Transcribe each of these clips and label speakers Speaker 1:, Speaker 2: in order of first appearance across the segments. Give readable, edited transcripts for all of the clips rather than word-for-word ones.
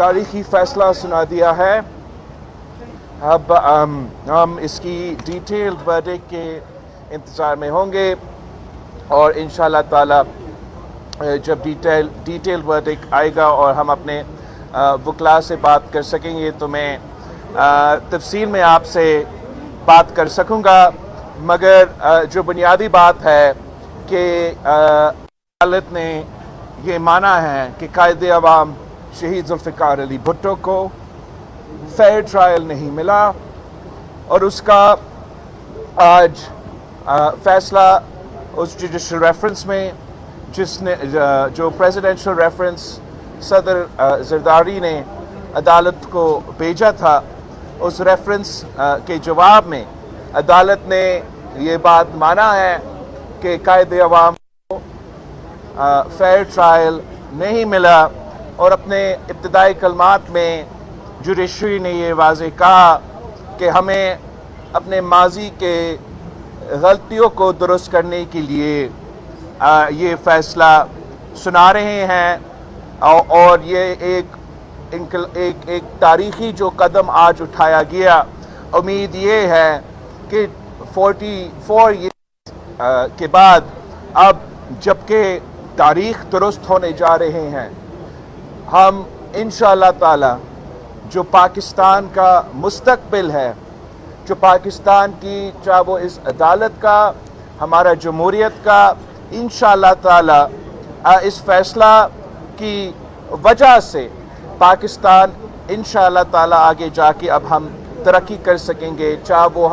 Speaker 1: تاریخی فیصلہ سنا دیا ہے. اب ہم اس کی ڈیٹیلڈ ورڈکٹ کے انتظار میں ہوں گے اور انشاءاللہ تعالی جب ڈیٹیل ورڈکٹ آئے گا اور ہم اپنے وکلاء سے بات کر سکیں گے تو میں تفصیل میں آپ سے بات کر سکوں گا. مگر جو بنیادی بات ہے کہ عدالت نے یہ مانا ہے کہ قائد عوام شہید ذوالفقار علی بھٹو کو فیئر ٹرائل نہیں ملا اور اس کا آج فیصلہ اس جوڈیشل ریفرنس میں جس نے جو پریزیڈنشل ریفرنس صدر زرداری نے عدالت کو بھیجا تھا, اس ریفرنس کے جواب میں عدالت نے یہ بات مانا ہے کہ قائد عوام کو فیئر ٹرائل نہیں ملا. اور اپنے ابتدائی کلمات میں جوڈیشری نے یہ واضح کہا کہ ہمیں اپنے ماضی کے غلطیوں کو درست کرنے کے لیے یہ فیصلہ سنا رہے ہیں اور یہ ایک تاریخی جو قدم آج اٹھایا گیا. امید یہ ہے کہ 44 ایئرز کے بعد اب جبکہ تاریخ درست ہونے جا رہے ہیں, ہم انشاءاللہ تعالی جو پاکستان کا مستقبل ہے, جو پاکستان کی چاہے وہ اس عدالت کا, ہمارا جمہوریت کا, انشاءاللہ تعالی اس فیصلہ کی وجہ سے پاکستان انشاءاللہ تعالی آگے جا کے اب ہم ترقی کر سکیں گے, چاہے وہ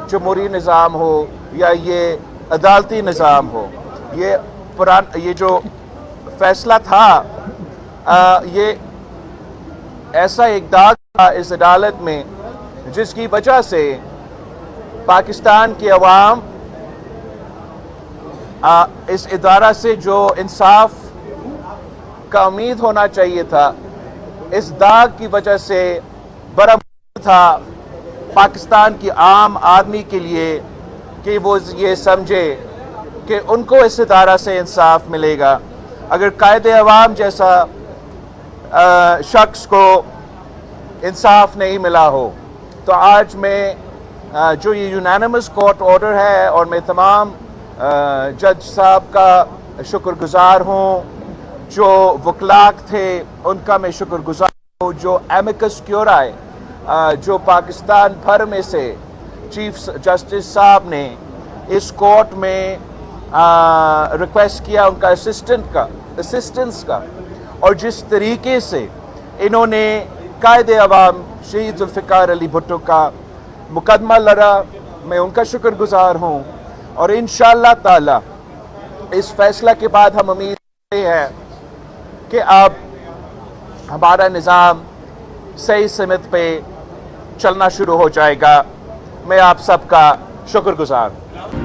Speaker 1: جمہوری نظام ہو یا یہ عدالتی نظام ہو. یہ جو فیصلہ تھا یہ ایسا اقدار تھا اس عدالت میں جس کی وجہ سے پاکستان کی عوام اس ادارہ سے جو انصاف کا امید ہونا چاہیے تھا, اس داغ کی وجہ سے بڑا تھا پاکستان کی عام آدمی کے لیے کہ وہ یہ سمجھے کہ ان کو اس ادارہ سے انصاف ملے گا. اگر قائد عوام جیسا شخص کو انصاف نہیں ملا ہو تو آج میں جو یہ یونانیمس کورٹ آرڈر ہے, اور میں تمام جج صاحب کا شکر گزار ہوں, جو وکلاء تھے ان کا میں شکر گزار ہوں, جو ایمکس کیورائے جو پاکستان بھر میں سے چیف جسٹس صاحب نے اس کورٹ میں ریکویسٹ کیا ان کا اسسٹنس کا, اور جس طریقے سے انہوں نے قائد عوام شہید ذوالفقار علی بھٹو کا مقدمہ لڑا, میں ان کا شکر گزار ہوں. اور انشاءاللہ تعالی اس فیصلہ کے بعد ہم امید کرتے ہیں کہ اب ہمارا نظام صحیح سمت پہ چلنا شروع ہو جائے گا. میں آپ سب کا شکر گزار ہوں.